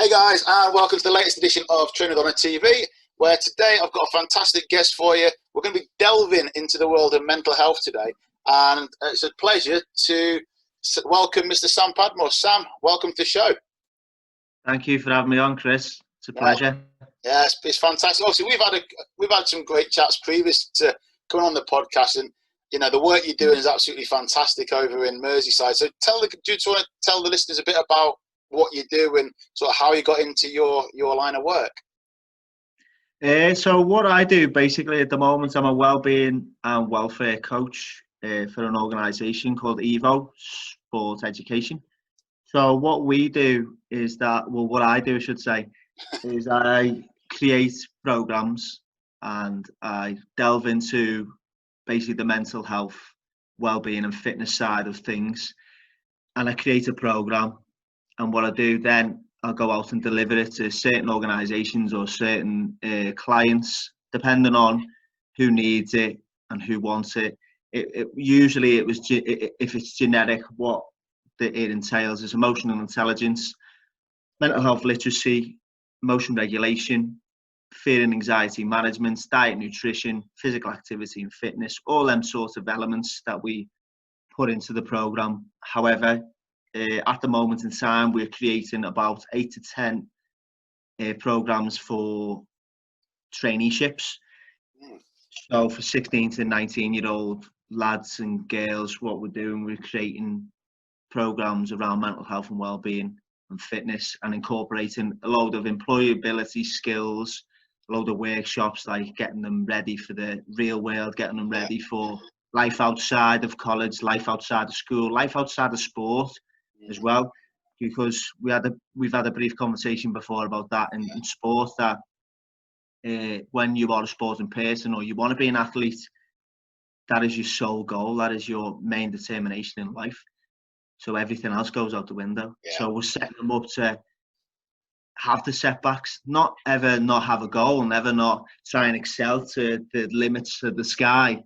Hey guys, and welcome to the latest edition of Trinidad on TV, where today I've got a fantastic guest for you. We're going to be delving into the world of mental health today, and it's a pleasure to welcome Mr. Sam Padmore. Sam, welcome to the show. Thank you for having me on, Chris. It's a pleasure. Yeah, it's fantastic. Obviously, we've had some great chats previous to coming on the podcast, and you know the work you're doing is absolutely fantastic over in Merseyside. So, do you want to tell the listeners a bit about what you do and sort of how you got into your line of work? So what I do basically at the moment, I'm a wellbeing and welfare coach for an organisation called Evo Sport Education. So what we do is that, well, what I do, I should say, is I create programs and I delve into basically the mental health, wellbeing and fitness side of things. And I create a program. And what I do then, I'll go out and deliver it to certain organisations or certain clients, depending on who needs it and who wants it. Usually, if it's generic, what it entails is emotional intelligence, mental health literacy, emotion regulation, fear and anxiety management, diet, nutrition, physical activity and fitness, all them sorts of elements that we put into the programme. However, at the moment in time, we're creating about 8 to 10 programs for traineeships. So for 16 to 19-year-old lads and girls, what we're doing, we're creating programs around mental health and well-being and fitness, and incorporating a load of employability skills, a load of workshops, like getting them ready for the real world, getting them ready for life outside of college, life outside of school, life outside of sport as well, because we've had a brief conversation before about that in sport, that when you are a sporting person or you want to be an athlete, that is your sole goal, that is your main determination in life. So everything else goes out the window. So we're setting them up to have the setbacks, not ever not have a goal, never not try and excel to the limits of the sky,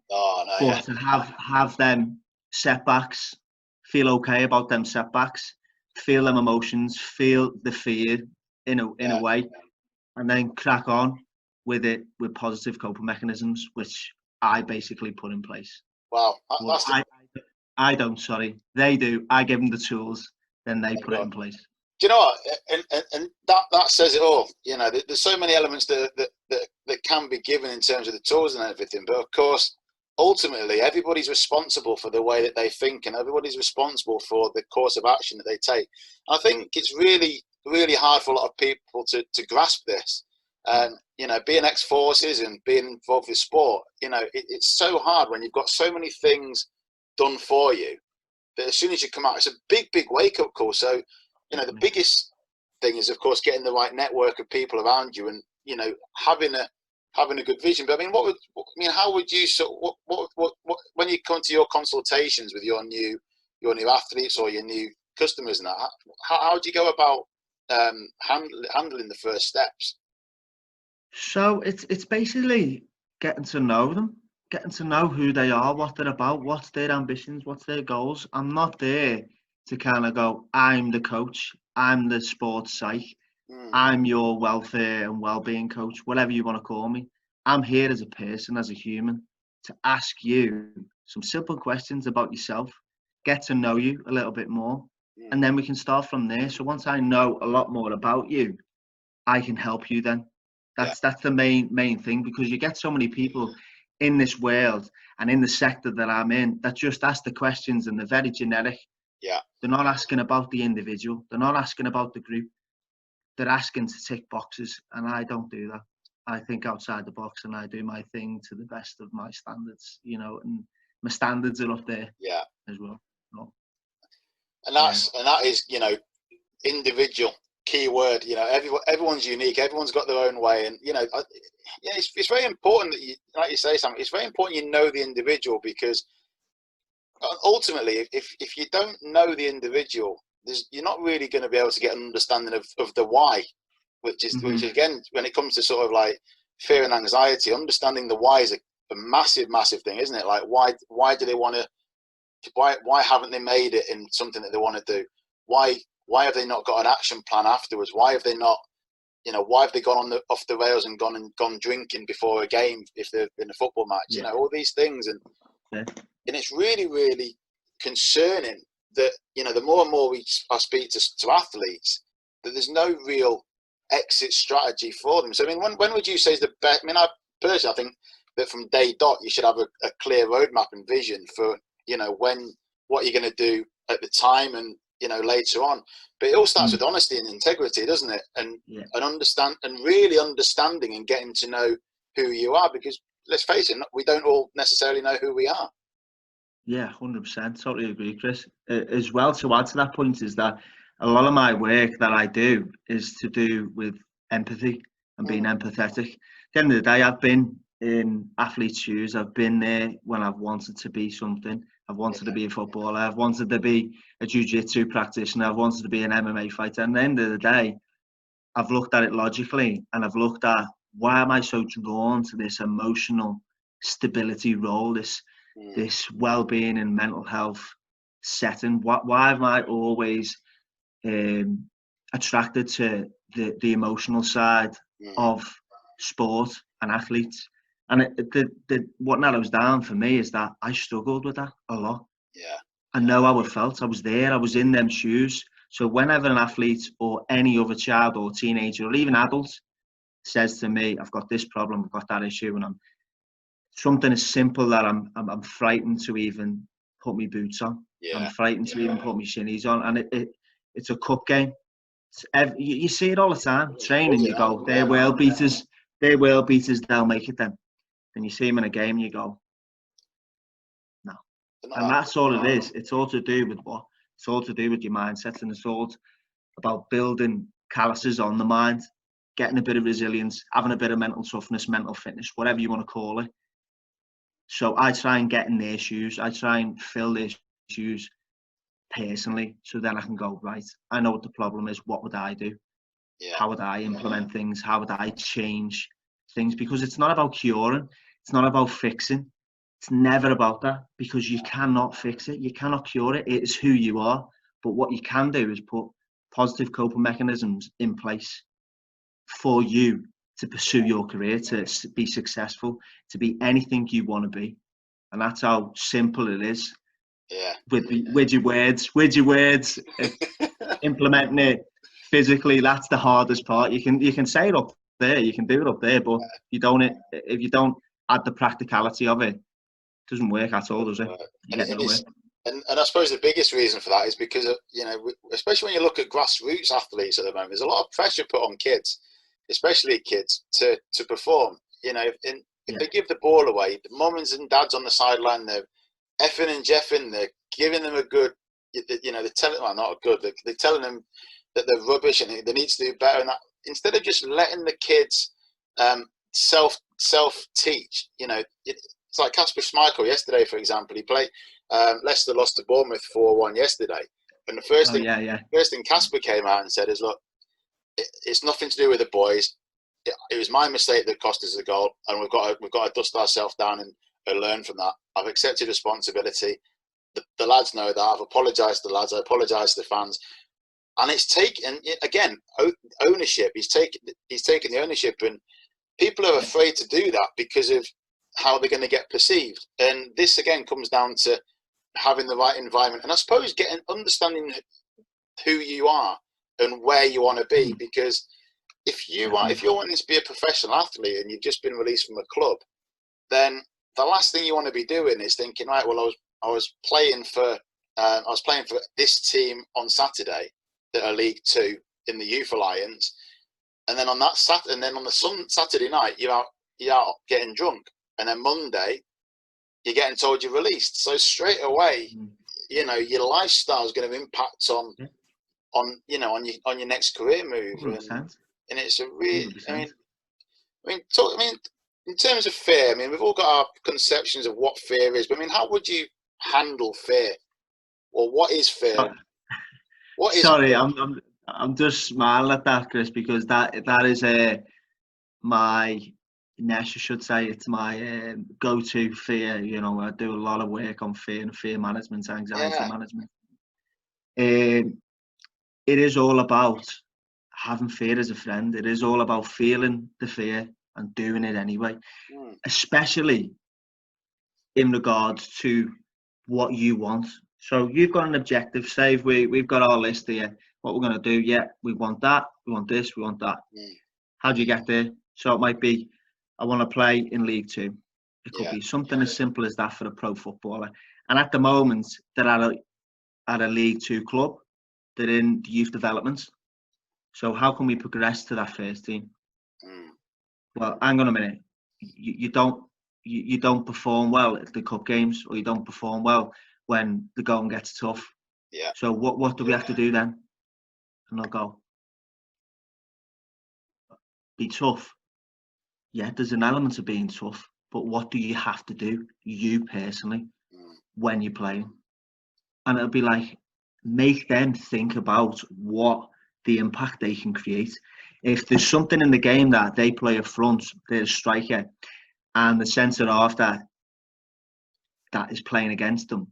but to have them setbacks, feel okay about them setbacks, feel them emotions, feel the fear in a way, and then crack on with it with positive coping mechanisms, which I basically put in place. Wow. I don't, they do. I give them the tools, then they put it in place. Do you know what? And that says it all. You know, there's so many elements that can be given in terms of the tools and everything, but of course, ultimately, everybody's responsible for the way that they think, and everybody's responsible for the course of action that they take. And I think it's really, really hard for a lot of people to grasp this. And, you know, being ex-forces and being involved with sport, you know, it's so hard when you've got so many things done for you that as soon as you come out, it's a big, big wake-up call. So, you know, the biggest thing is, of course, getting the right network of people around you and, you know, having a good vision. But I mean, how would you what when you come to your consultations with your new athletes or your new customers and that, how do you go about handling the first steps? So it's basically getting to know them, getting to know who they are, what they're about, what's their ambitions, what's their goals. I'm not there to kind of go, I'm the coach, I'm the sports psych, I'm your welfare and well-being coach, whatever you want to call me. I'm here as a person, as a human, to ask you some simple questions about yourself, get to know you a little bit more, and then we can start from there. So once I know a lot more about you, I can help you then. That's the main thing, because you get so many people in this world and in the sector that I'm in that just ask the questions and they're very generic. They're not asking about the individual. They're not asking about the group. They're asking to tick boxes, and I don't do that. I think outside the box and I do my thing to the best of my standards, you know, and my standards are up there as well. So, and that is, you know, individual key word. You know, everyone's unique. Everyone's got their own way, and you know, it's very important that you, like you say, something. It's very important you know the individual, because ultimately, if you don't know the individual, you're not really going to be able to get an understanding of the why, which is again, when it comes to sort of like fear and anxiety, understanding the why is a massive thing, isn't it? Like why do they want to? Why haven't they made it in something that they want to do? Why Why have they not got an action plan afterwards? Why have they not, why have they gone off the rails and gone drinking before a game if they're in a football match? All these things, and it's really, really concerning that the more and more I speak to athletes, that there's no real exit strategy for them. So I mean, when would you say is the best? I mean, I personally, I think that from day dot you should have a clear roadmap and vision for what you're going to do at the time and later on. But it all starts with honesty and integrity, doesn't it? And really understanding and getting to know who you are, because let's face it, we don't all necessarily know who we are. Yeah, 100%. Totally agree, Chris. As well, to add to that point, is that a lot of my work that I do is to do with empathy and being empathetic. At the end of the day, I've been in athlete's shoes. I've been there when I've wanted to be something. I've wanted to be a footballer. I've wanted to be a jiu-jitsu practitioner. I've wanted to be an MMA fighter. And at the end of the day, I've looked at it logically, and I've looked at, why am I so drawn to this emotional stability role, this well-being and mental health setting? Why am I always attracted to the emotional side of sport and athletes? And what narrows down for me is that I struggled with that a lot. Yeah, I know how it felt. I was there. I was in them shoes. So whenever an athlete or any other child or teenager or even adult says to me, "I've got this problem, I've got that issue," and something as simple that I'm frightened to even put my boots on. I'm frightened to even put my shinnies on, and it's a cup game. You see it all the time. Training, you go, they're world beaters. They're world beaters. They'll make it then. And you see them in a game, you go, no. And that's all it is. It's all to do with what? It's all to do with your mindset, and it's all about building calluses on the mind, getting a bit of resilience, having a bit of mental toughness, mental fitness, whatever you want to call it. So I try and get in their shoes. I try and fill their shoes personally, so then I can go, right, I know what the problem is. What would I do? How would I implement things? How would I change things? Because it's not about curing. It's not about fixing. It's never about that, because you cannot fix it. You cannot cure it. It is who you are. But what you can do is put positive coping mechanisms in place for you to pursue your career, to be successful, to be anything you want to be. And that's how simple it is. With your words, implementing it physically, that's the hardest part. You can say it up there, you can do it up there, but if you don't add the practicality of it, it doesn't work at all, does it? And I suppose the biggest reason for that is because especially when you look at grassroots athletes at the moment, there's a lot of pressure put on kids, especially kids, to perform. If they give the ball away, the mums and dads on the sideline, they're effing and jeffing, they're giving them a good, they're telling them, well, not a good, they're telling them that they're rubbish and they need to do better. And that, instead of just letting the kids self-teach, it's like Kasper Schmeichel yesterday, for example. He played, Leicester lost to Bournemouth 4-1 yesterday. And the first thing Kasper came out and said is, look, it's nothing to do with the boys. It was my mistake that cost us the goal, and we've got to dust ourselves down and learn from that. I've accepted responsibility. The lads know that. I've apologised to the lads. I apologise to the fans. And it's taken, again, ownership. He's taken the ownership, and people are afraid to do that because of how they're going to get perceived. And this again comes down to having the right environment, and I suppose understanding who you are and where you want to be. Because if you're wanting to be a professional athlete and you've just been released from a club, then the last thing you want to be doing is thinking, right, well, I was playing for this team on Saturday that are League Two in the Youth Alliance, and then on that Saturday night you're out getting drunk, and then Monday you're getting told you're released. So straight away, your lifestyle is going to impact on your next career move, and it's a really, I mean, in terms of fear, we've all got our conceptions of what fear is, but how would you handle fear, or what is fear? Sorry, I'm just smiling at that, Chris, because that is my Nesh, I should say. It's my go-to fear. I do a lot of work on fear and fear management, anxiety management. it is all about having fear as a friend. It is all about feeling the fear and doing it anyway, especially in regards to what you want. So you've got an objective. Say we've got our list here. What we're going to do? Yeah, we want that. We want this. We want that. How do you get there? So it might be, I want to play in League Two. It could be something as simple as that for a pro footballer. And at the moment, they're at a League Two club. They're in the youth development. So how can we progress to that first team? Well, hang on a minute. You don't perform well at the cup games, or you don't perform well when the going gets tough. Yeah. So what do we have to do then? And they'll go, be tough. Yeah, there's an element of being tough, but what do you have to do, you personally, when you're playing? And it'll be like, make them think about what the impact they can create. If there's something in the game that they play up front, they're a striker, and the centre half that is playing against them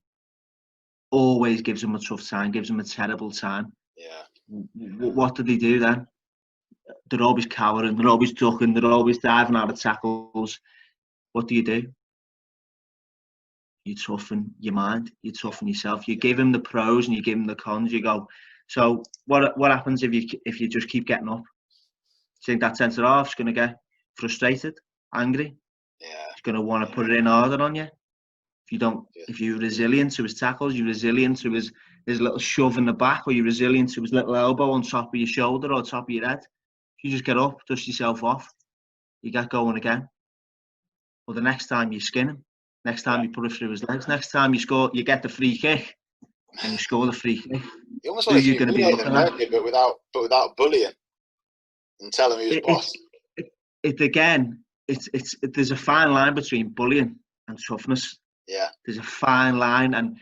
always gives them a tough time, gives them a terrible time. Yeah. What do they do then? They're always cowering, they're always ducking, they're always diving out of tackles. What do? You toughen your mind, you toughen yourself. You give him the pros and you give him the cons. You go, so what happens if you just keep getting up? Do you think that centre half's going to get frustrated, angry? Yeah. He's going to want to put it in harder on you. If you're resilient to his tackles, you're resilient to his little shove in the back, or you're resilient to his little elbow on top of your shoulder or top of your head. You just get up, dust yourself off, you get going again. Well, the next time you skin him, next time you put it through his legs, next time you score, you get the free kick, and you score the free kick. You almost want to humiliate them, don't you? But without bullying and tell him who's boss. There's a fine line between bullying and toughness. Yeah. There's a fine line, and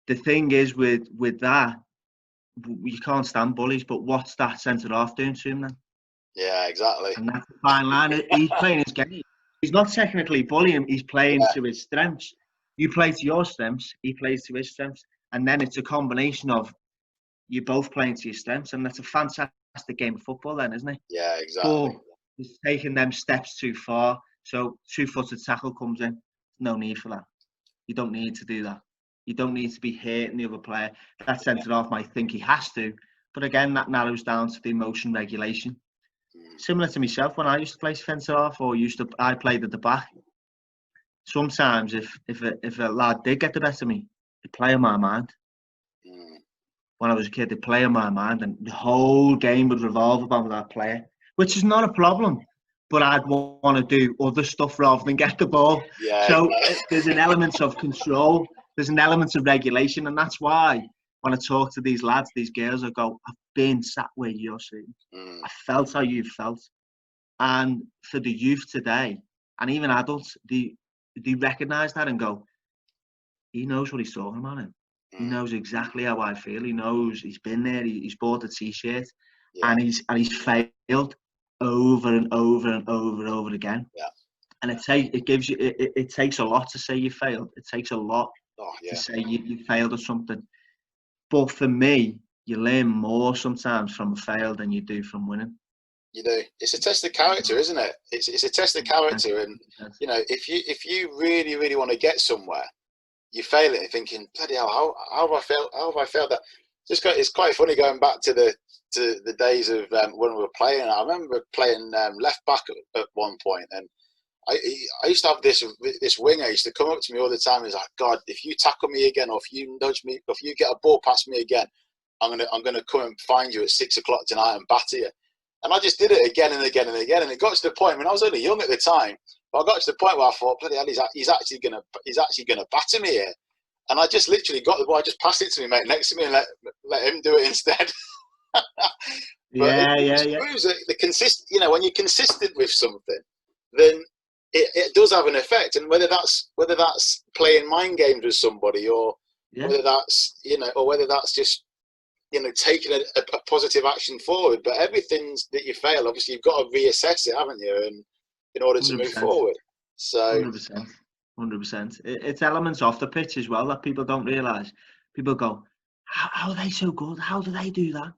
the thing is with that, you can't stand bullies. But what's that centre half doing to him then? Yeah, exactly. And that's a fine line. He's playing his game. He's not technically bullying. He's playing to his strengths. You play to your strengths. He plays to his strengths, and then it's a combination of you both playing to your strengths, and that's a fantastic game of football, then, isn't it? Yeah, exactly. But it's taking them steps too far. So 2-footed tackle comes in. No need for that. You don't need to do that. You don't need to be hitting the other player. That centre half might think he has to, but again, that narrows down to the emotion regulation. Similar to myself, when I used to play centre half, or I played at the back. Sometimes, if a lad did get the better of me, they'd play on my mind. When I was a kid, they'd play on my mind, and the whole game would revolve about that player, which is not a problem. But I'd want to do other stuff rather than get the ball. Yeah, so there's an element of control, there's an element of regulation, and that's why when I talk to these lads, these girls, I go, I've been sat where you're sitting. I felt how you felt. And for the youth today, and even adults, they recognise that and go, he knows what he's talking about. He knows exactly how I feel. He knows, he's been there. He's bought a T-shirt, and he's failed over and over and over and over again. Yeah. And it takes a lot to say you failed. It takes a lot to say you failed at something. But for me, you learn more sometimes from a fail than you do from winning. You know, it's a test of character, isn't it? It's a test of character, and you know, if you really, really want to get somewhere, you fail it, thinking, bloody hell, how have I failed that? It's quite funny going back to the days of when we were playing. I remember playing left back at one point, and I used to have this winger used to come up to me all the time. He's like, God, if you tackle me again, or if you nudge me, if you get a ball past me again, I'm gonna come and find you at 6 o'clock tonight and batter you. And I just did it again and again and again, and it got to the point. I mean, I was only young at the time, but I got to the point where I thought, bloody hell, he's actually gonna batter me here. And I just literally got the ball. I just passed it to me, mate, next to me, and let him do it instead. It proves that you know, when you're consistent with something, then it does have an effect. And whether that's playing mind games with somebody, or whether that's, you know, or whether that's just, you know, taking a positive action forward. But everything that you fail, obviously, you've got to reassess it, haven't you? And in order to 100%. Move forward. So 100%. It's elements off the pitch as well that people don't realise. People go, how are they so good? How do they do that?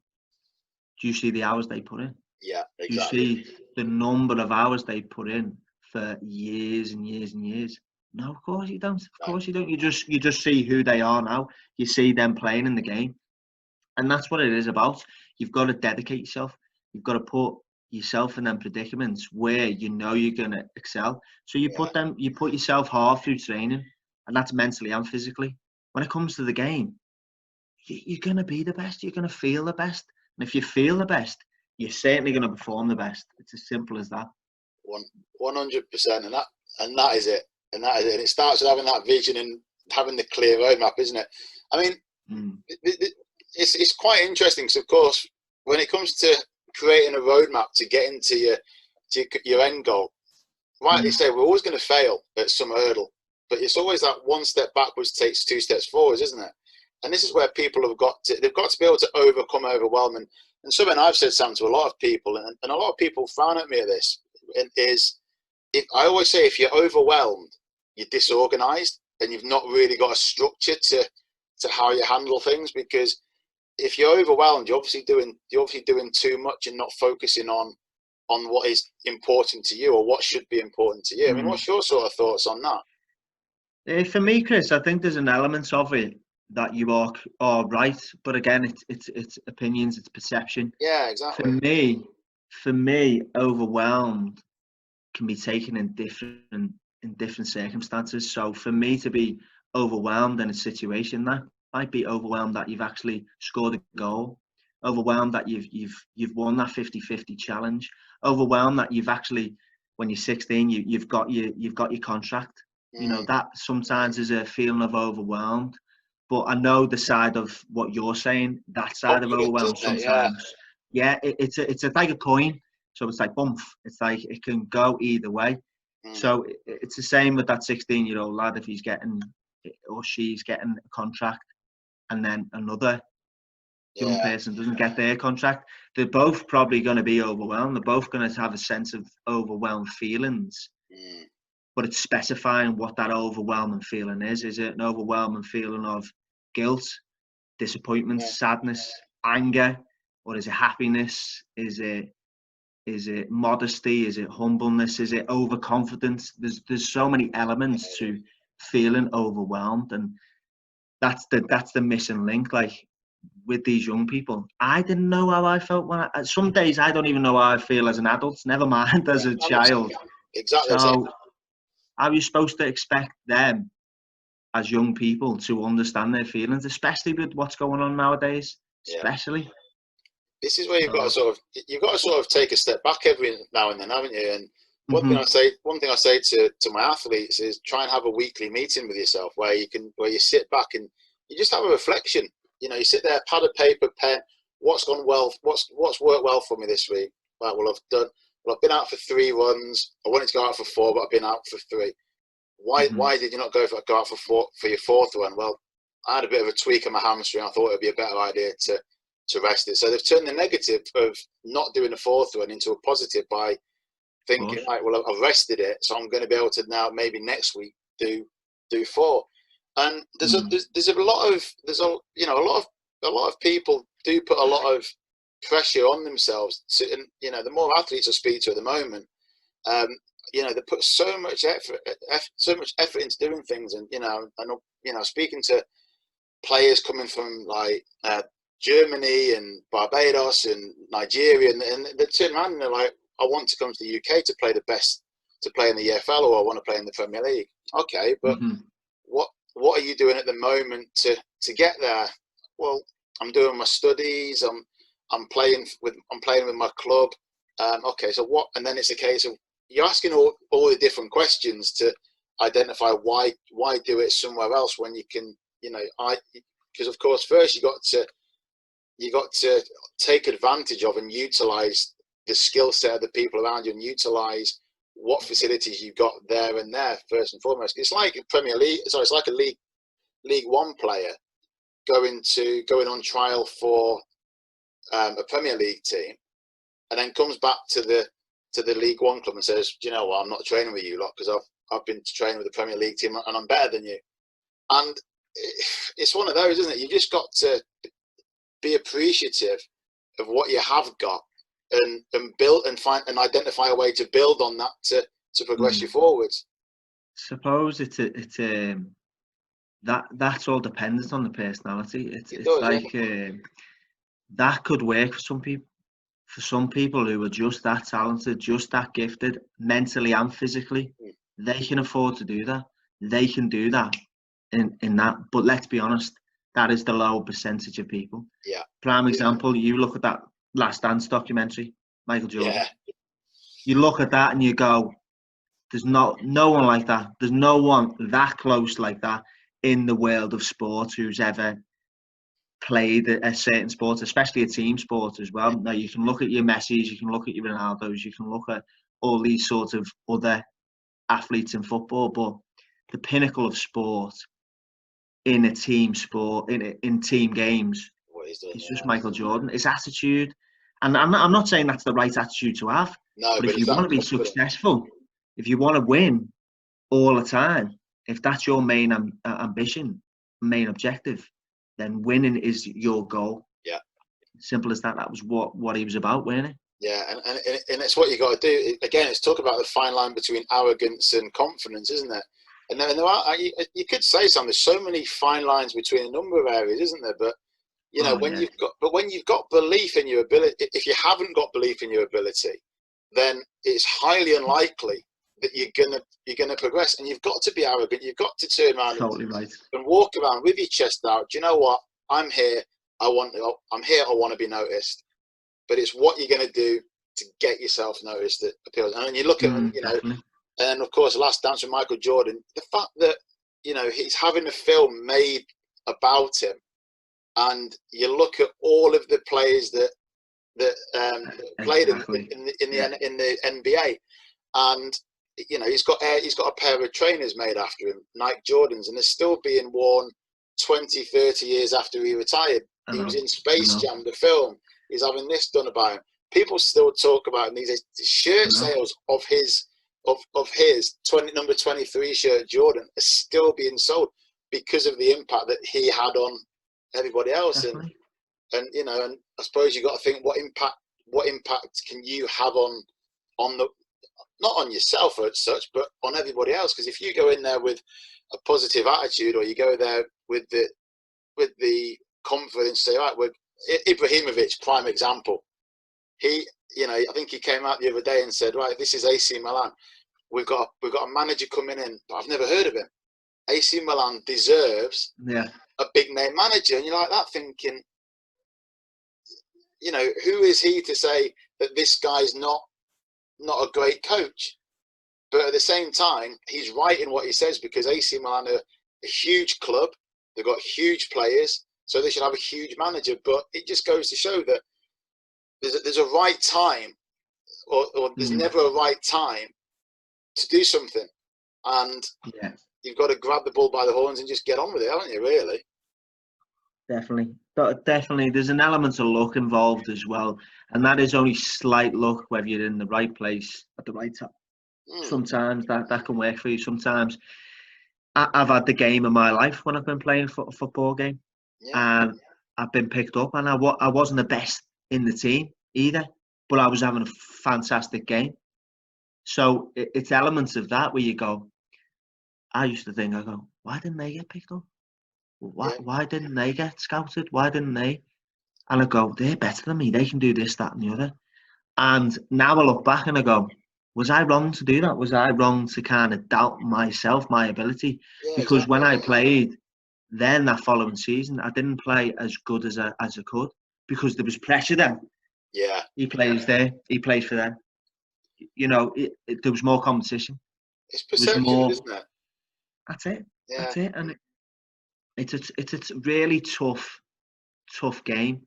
Do you see the hours they put in? Yeah, Do you exactly. see the number of hours they put in for years and years and years? No, of course you don't. Of course you don't. You just see who they are now. You see them playing in the game, and that's what it is about. You've got to dedicate yourself. You've got to put yourself in them predicaments where you know you're going to excel. So you put yourself hard through training, and that's mentally and physically. When it comes to the game, you're going to be the best. You're going to feel the best, and if you feel the best, you're certainly going to perform the best. It's as simple as that. 100%, and that is it, and it starts with having that vision and having the clear roadmap, isn't it? I mean, it's quite interesting because, of course, when it comes to creating a roadmap to get into your end goal, rightly say, we're always going to fail at some hurdle, but it's always that one step backwards takes 2 steps forwards, isn't it? And this is where people they've got to be able to overcome overwhelm. And something I've said, Sam, to a lot of people, and a lot of people frown at me at this, I always say, if you're overwhelmed, you're disorganized, and you've not really got a structure to how you handle things. Because if you're overwhelmed, you're obviously doing too much and not focusing on what is important to you or what should be important to you. I mean, what's your sort of thoughts on that? For me, Chris, I think there's an element of it that you are right, but again, it's opinions, it's perception. Yeah, exactly. For me, overwhelmed can be taken in different circumstances. So for me to be overwhelmed in a situation, that might be overwhelmed that you've actually scored a goal, overwhelmed that you've won that 50-50 challenge, overwhelmed that you've actually, when you're 16, you've got your contract. You know, that sometimes is a feeling of overwhelmed. But I know the side of what you're saying, that side of overwhelm sometimes. Yeah, it's like a coin. So it's like bump. It's like it can go either way. So it's the same with that 16-year-old lad if he's getting or she's getting a contract, and then another young person doesn't get their contract. They're both probably going to be overwhelmed. They're both going to have a sense of overwhelmed feelings. But it's specifying what that overwhelming feeling is. Is it an overwhelming feeling of guilt, disappointment, sadness, anger, or is it happiness? Is it modesty? Is it humbleness? Is it overconfidence? There's so many elements to feeling overwhelmed, and that's the missing link. Like with these young people, I didn't know how I felt some days I don't even know how I feel as an adult, never mind as a child. Exactly. So how are you supposed to expect them as young people to understand their feelings, especially with what's going on nowadays? Especially. This is where you've got to sort of take a step back every now and then, haven't you? And one thing I say to my athletes is try and have a weekly meeting with yourself where you sit back and you just have a reflection. You know, you sit there, pad of paper, pen. What's gone well? What's worked well for me this week? Right, I've been out for 3 runs. I wanted to go out for 4, but I've been out for 3. Why did you not go out for 4 for your 4th one? Well, I had a bit of a tweak on my hamstring. I thought it would be a better idea to rest it. So they've turned the negative of not doing a 4th one into a positive by thinking, right, well, I've rested it, so I'm going to be able to now maybe next week do 4. And there's a lot of people do put a lot of pressure on themselves. And you know, the more athletes I speak to at the moment, you know, they put so much effort into doing things, and you know, speaking to players coming from like Germany and Barbados and Nigeria, and they turn around and they're like, I want to come to the UK to play in the EFL, or I want to play in the Premier League. Okay, but what are you doing at the moment to get there? Well, I'm doing my studies. I'm playing with my club. Okay, so what? And then it's a case of you're asking all the different questions to identify why do it somewhere else when you can, you know, because of course first you got to take advantage of and utilize the skill set of the people around you and utilize what facilities you've got there and there first and foremost. It's like a Premier League, sorry, it's like a League One player going on trial for a Premier League team, and then comes back to the League One club and says, do you know what, I'm not training with you lot because I've been training with the Premier League team and I'm better than you. And it's one of those, isn't it? You just got to be appreciative of what you have got, and build and find and identify a way to build on that to progress you forwards. Suppose that's all dependent on the personality. It's does, like that could work for some people. For some people who are just that talented, just that gifted, mentally and physically, they can afford to do that. They can do that in that. But let's be honest, that is the low percentage of people. Yeah. Prime example, you look at that Last Dance documentary, Michael Jordan. Yeah. You look at that and you go, there's no one like that. There's no one that close like that in the world of sport who's ever played a certain sport, especially a team sport as well. Now, you can look at your Messis, you can look at your Ronaldos, you can look at all these sorts of other athletes in football, but the pinnacle of sport in a team sport, in team games, it's just Michael Jordan. His attitude, and I'm not saying that's the right attitude to have, but if you want to be successful, if you want to win all the time, if that's your main ambition, main objective, then winning is your goal. Yeah. Simple as that. That was what he was about, wasn't it? Yeah, and it's what you got to do. Again, it's talk about the fine line between arrogance and confidence, isn't it? And there are, you could say something. There's so many fine lines between a number of areas, isn't there? But you know, when you've got belief in your ability, if you haven't got belief in your ability, then it's highly unlikely that you're gonna progress. And you've got to be arrogant. You've got to turn around and walk around with your chest out. Do you know what? I'm here. I'm here. I want to be noticed. But it's what you're going to do to get yourself noticed that appeals. And when you look at, definitely. And of course, Last Dance with Michael Jordan, the fact that, he's having a film made about him, and you look at all of the players that played in the NBA, and he's got a pair of trainers made after him, Nike Jordans, and they're still being worn 20, 30 years after he retired. He was in Space Jam, the film. He's having this done about him. People still talk about him these days. Shirt sales of his number 23 shirt Jordan are still being sold because of the impact that he had on everybody else. Definitely. And I suppose you got to think what impact can you have on the, not on yourself as such, but on everybody else. Because if you go in there with a positive attitude, or you go there with the confidence, say, right, Ibrahimovic, prime example. I think he came out the other day and said, right, this is AC Milan. We've got a manager coming in, but I've never heard of him. AC Milan deserves a big name manager. And you're like that thinking, who is he to say that this guy's not a great coach? But at the same time, he's right in what he says, because AC Milan are a huge club. They've got huge players, so they should have a huge manager. But it just goes to show that there's a right time, or there's never a right time to do something. And you've got to grab the bull by the horns and just get on with it, haven't you, really? Definitely. There's an element of luck involved as well. And that is only slight luck, whether you're in the right place at the right time. Sometimes that can work for you. Sometimes I've had the game of my life when I've been playing a football game. And I've been picked up, and I wasn't the best in the team either, but I was having a fantastic game. So it's elements of that where you go, I used to think, why didn't they get picked up? Why didn't they get scouted? Why didn't they? And I go, they're better than me. They can do this, that, and the other. And now I look back and I go, was I wrong to do that? Was I wrong to kind of doubt myself, my ability? Because when I played, then that following season, I didn't play as good as I could, because there was pressure then. Yeah. He plays there. He plays for them. There was more competition. It's perception, isn't it? That's it. Yeah. That's it. And it's a really tough game.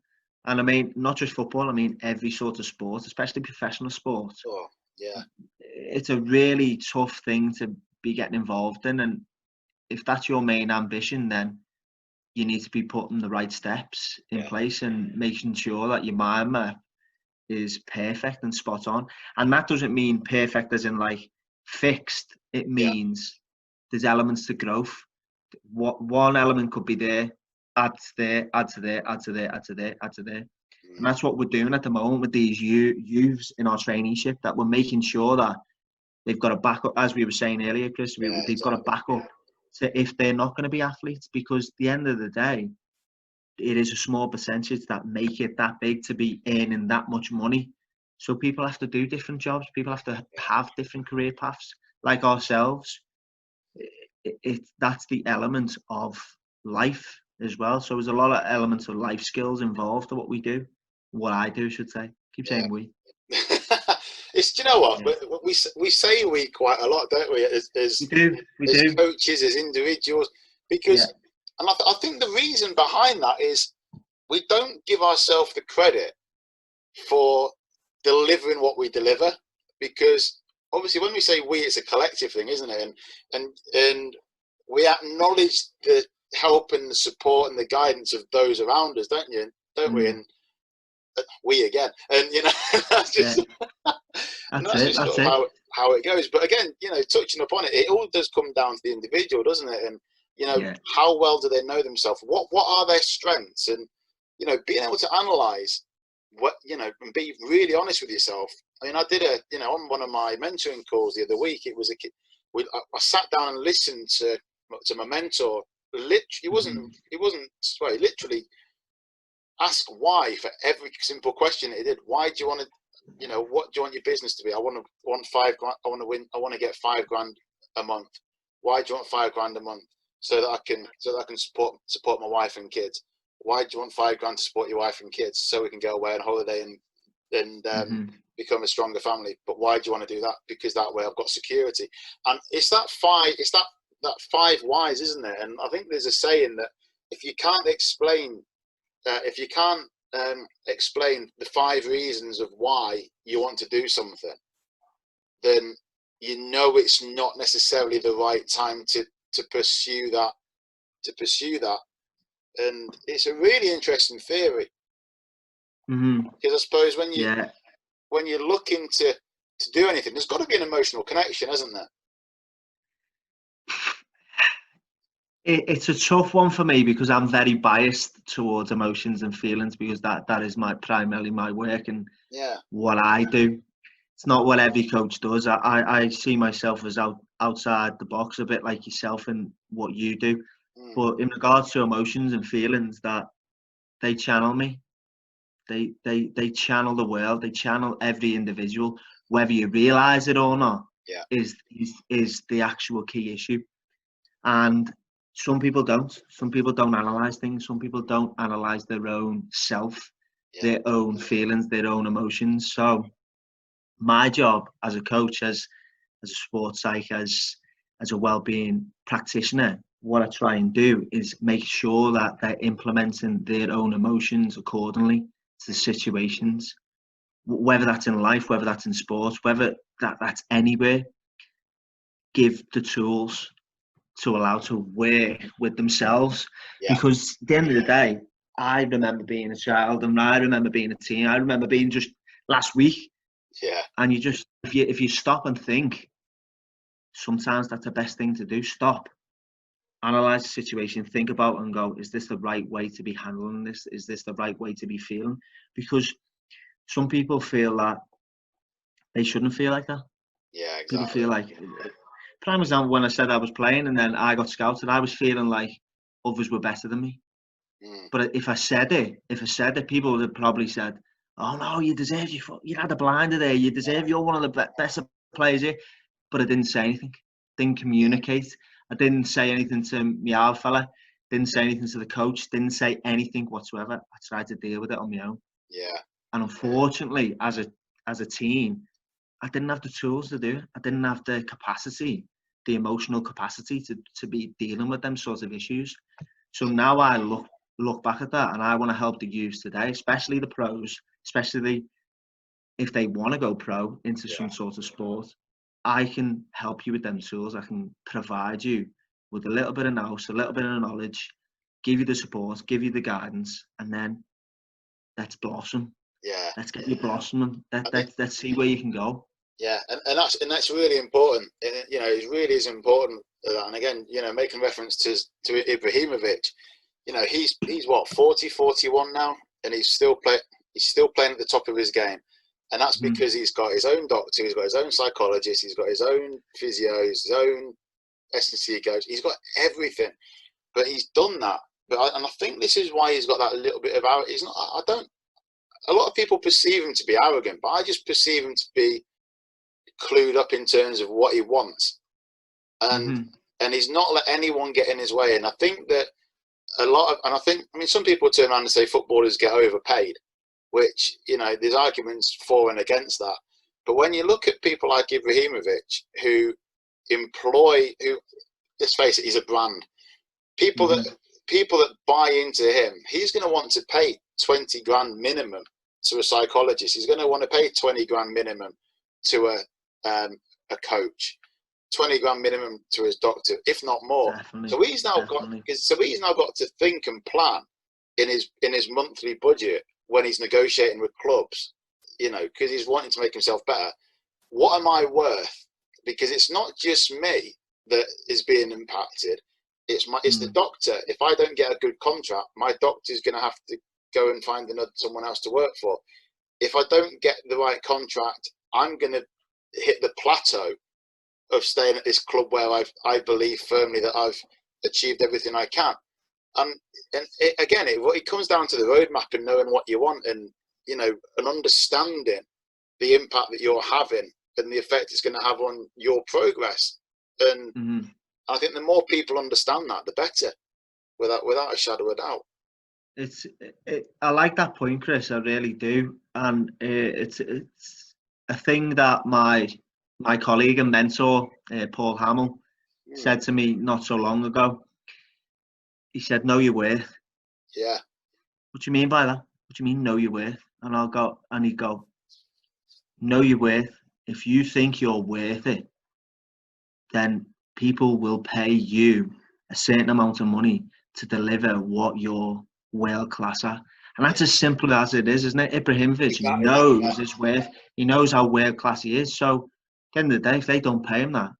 And I mean, not just football, I mean, every sort of sport, especially professional sport. Oh, yeah. It's a really tough thing to be getting involved in. And if that's your main ambition, then you need to be putting the right steps in place and making sure that your mind map is perfect and spot on. And that doesn't mean perfect as in like fixed. It means there's elements to growth. What one element could be there, add to there, add to there, add to there, add to there, add to there. And that's what we're doing at the moment with these youths in our traineeship, that we're making sure that they've got a backup, as we were saying earlier, Chris, they've got a backup to if they're not going to be athletes, because at the end of the day, it is a small percentage that make it that big to be earning that much money. So people have to do different jobs. People have to have different career paths, like ourselves. That's the element of life as well. So there's a lot of elements of life skills involved to what we do, what I do, should say. Keep saying we. It's, do you know what? Yeah. We say we quite a lot, don't we? As coaches, as individuals, because, and I think the reason behind that is we don't give ourselves the credit for delivering what we deliver, because obviously when we say we, it's a collective thing, isn't it? And we acknowledge the help and the support and the guidance of those around us, don't we? And we again, and you know, that's just how it goes. But again, you know, touching upon it, it all does come down to the individual, doesn't it? And you know, how well do they know themselves? What are their strengths? And you know, being able to analyze what, you know, and be really honest with yourself. I mean, I did on one of my mentoring calls the other week. It was I sat down and listened to my mentor. Literally, literally ask why for every simple question he did. Why do you want to, you know, what do you want your business to be? I want $5 grand. I want to win. I want to get $5 grand a month. Why do you want $5 grand a month? So that I can support my wife and kids. Why do you want $5 grand to support your wife and kids? So we can go away on holiday and become a stronger family. But why do you want to do that? Because that way I've got security. And it's that five whys, isn't it? And I think there's a saying that if you can't explain the 5 reasons of why you want to do something, then you know it's not necessarily the right time to pursue that. And it's a really interesting theory, because I suppose when you're looking to do anything, there's got to be an emotional connection, hasn't there? It's a tough one for me, because I'm very biased towards emotions and feelings, because that is primarily my work and what I do. It's not what every coach does. I see myself as outside the box a bit, like yourself and what you do. But in regards to emotions and feelings, that they channel me. They channel the world. They channel every individual, whether you realise it or not. Is the actual key issue. And some people don't. Some people don't analyse things. Some people don't analyse their own self, their own feelings, their own emotions. So my job as a coach, as a sports psych, as a wellbeing practitioner, what I try and do is make sure that they're implementing their own emotions accordingly to the situations, whether that's in life, whether that's in sports, whether that's anywhere. Give the tools to allow to work with themselves, because at the end of the day, I remember being a child, and I remember being a teen. I remember being just last week. And you just, if you stop and think, sometimes that's the best thing to do. Stop, analyze the situation, think about and go, is this the right way to be handling this? Is this the right way to be feeling? Because some people feel that they shouldn't feel like that. Exactly. People feel like, prime example, when I said I was playing and then I got scouted, I was feeling like others were better than me. But if I said it, people would have probably said, oh no, you deserve, you had a blinder there, you deserve, you're one of the best players here. But I didn't say anything, didn't communicate. I didn't say anything to my old fella, didn't say anything to the coach, didn't say anything whatsoever. I tried to deal with it on my own. And unfortunately, as a team, I didn't have the tools to do it. I didn't have the capacity, the emotional capacity to be dealing with them sorts of issues. So now I look back at that, and I want to help the youth today, especially the pros, especially if they want to go pro into some sort of sport. I can help you with them tools. I can provide you with a little bit of nous, a little bit of knowledge, give you the support, give you the guidance, and then let's blossom. Let's get you blossoming. Let's see where you can go. And that's really important. You know, it really is important. And again, you know, making reference to Ibrahimovic, you know, he's what, 40, 41 now, and he's still He's still playing at the top of his game. And that's Mhm. because he's got his own doctor, he's got his own psychologist, he's got his own physios, his own S&C coach. He's got everything. But he's done that. And I think this is why he's got that little bit of arrogance. He's not. I don't. A lot of people perceive him to be arrogant, but I just perceive him to be clued up in terms of what he wants, and he's not let anyone get in his way. And I think that some people turn around and say footballers get overpaid, which, you know, there's arguments for and against that. But when you look at people like Ibrahimovic, who let's face it, he's a brand. People that buy into him, he's going to want to pay 20 grand minimum to a psychologist. He's going to want to pay 20 grand minimum to a coach, 20 grand minimum to his doctor, if not more. Definitely. So he's now got to think and plan in his monthly budget when he's negotiating with clubs, you know, because he's wanting to make himself better. What am I worth? Because it's not just me that is being impacted. It's the doctor. If I don't get a good contract, my doctor's going to have to go and find someone else to work for. If I don't get the right contract, I'm going to hit the plateau of staying at this club where I believe firmly that I've achieved everything I can. And it comes down to the roadmap and knowing what you want, and, you know, and understanding the impact that you're having and the effect it's going to have on your progress. And I think the more people understand that, the better, without a shadow of a doubt. I like that point, Chris. I really do, and it's a thing that my colleague and mentor, Paul Hamill, said to me not so long ago. He said, "Know your worth." Yeah. What do you mean by that? What do you mean, know your worth? And he'd go, know your worth. If you think you're worth it, then people will pay you a certain amount of money to deliver what you're world class at. And that's as simple as it is, isn't it? Ibrahimovic, he knows his worth. He knows how world class he is. So at the end of the day, if they don't pay him that,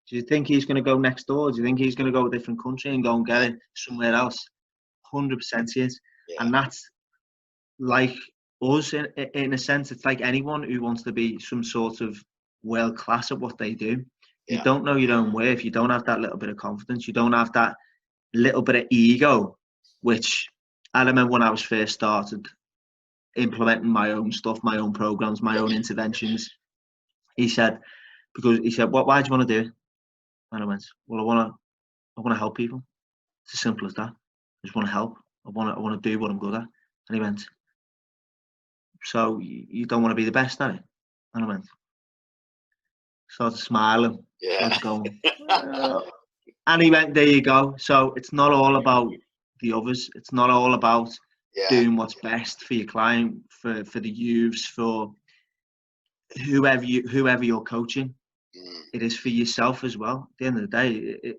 do you think he's going to go next door? Do you think he's going to go to a different country and go and get it somewhere else? 100% he is. Yeah. And that's like us in a sense. It's like anyone who wants to be some sort of world class at what they do. You don't know your own worth. You don't have that little bit of confidence. You don't have that little bit of ego, which I remember when I was first started implementing my own stuff, my own programs, my own interventions. He said, why do you want to do it? And I went, well, I want to help people. It's as simple as that. I just want to help. I want to do what I'm good at. And he went, so you don't want to be the best at it? And I went, started smiling. Started going, and he went, there you go. So it's not all about the others. It's not all about doing what's best for your client, for the youths, for whoever you're coaching. It is for yourself as well. At the end of the day,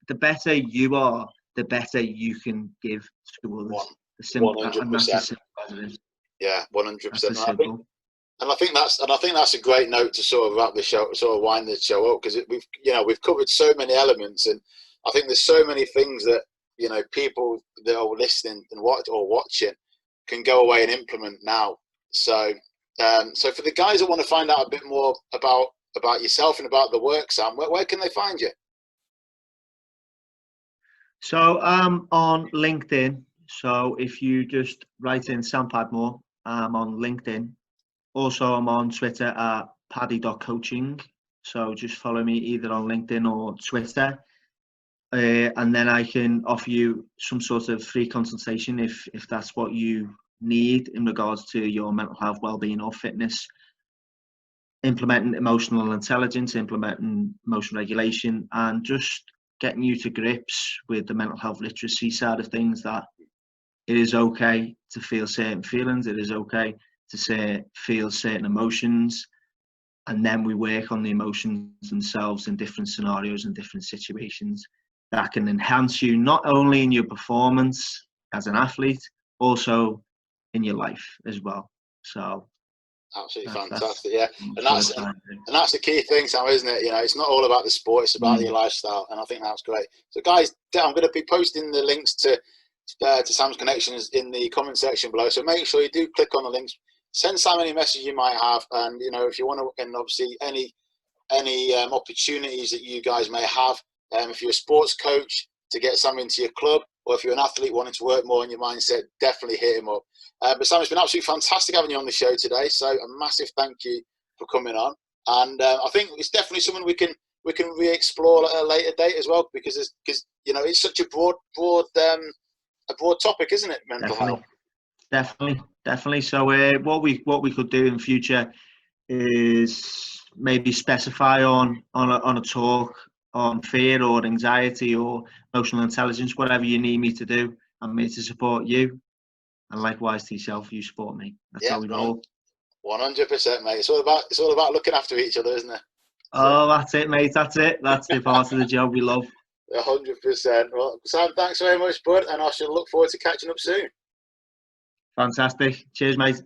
the better you are, the better you can give to others. 100%. And that's as simple as it is. Yeah, 100%. And I think that's a great note to sort of wrap the show, sort of wind the show up, because we've covered so many elements, and I think there's so many things that, you know, people that are listening and watching can go away and implement now. So for the guys that want to find out a bit more about yourself and about the work, Sam, where can they find you? So I'm on LinkedIn. So if you just write in Sam Padmore, I'm on LinkedIn. Also, I'm on Twitter at paddy.coaching. So just follow me either on LinkedIn or Twitter. And then I can offer you some sort of free consultation if that's what you need in regards to your mental health, well-being or fitness, implementing emotional intelligence, implementing emotion regulation, and just getting you to grips with the mental health literacy side of things, that it is okay to feel certain feelings. It is okay to feel certain emotions. And then we work on the emotions themselves in different scenarios and different situations that can enhance you, not only in your performance as an athlete, also in your life as well. So absolutely fantastic. And that's the key thing, Sam, isn't it? You know, it's not all about the sport, it's about your lifestyle, and I think that's great. So guys, I'm going to be posting the links to to Sam's connections in the comment section below. So make sure you do click on the links. Send Sam any message you might have, and if you want to, and obviously any opportunities that you guys may have. If you're a sports coach, to get Sam into your club, or if you're an athlete wanting to work more on your mindset, definitely hit him up. But Sam, it's been absolutely fantastic having you on the show today. So a massive thank you for coming on. And I think it's definitely something we can re-explore at a later date as well, because it's such a broad topic, isn't it? Mental health. Definitely. So what we could do in future is maybe specify on a talk on fear or anxiety or emotional intelligence, whatever you need me to do. I'm here to support you, and likewise to yourself, you support me. That's how we roll. 100%, mate. It's all about looking after each other, isn't it? Oh, that's it, mate. That's it. That's the part of the job we love. 100%. Well, Sam, thanks very much, bud, and I shall look forward to catching up soon. Fantastic. Cheers, mate.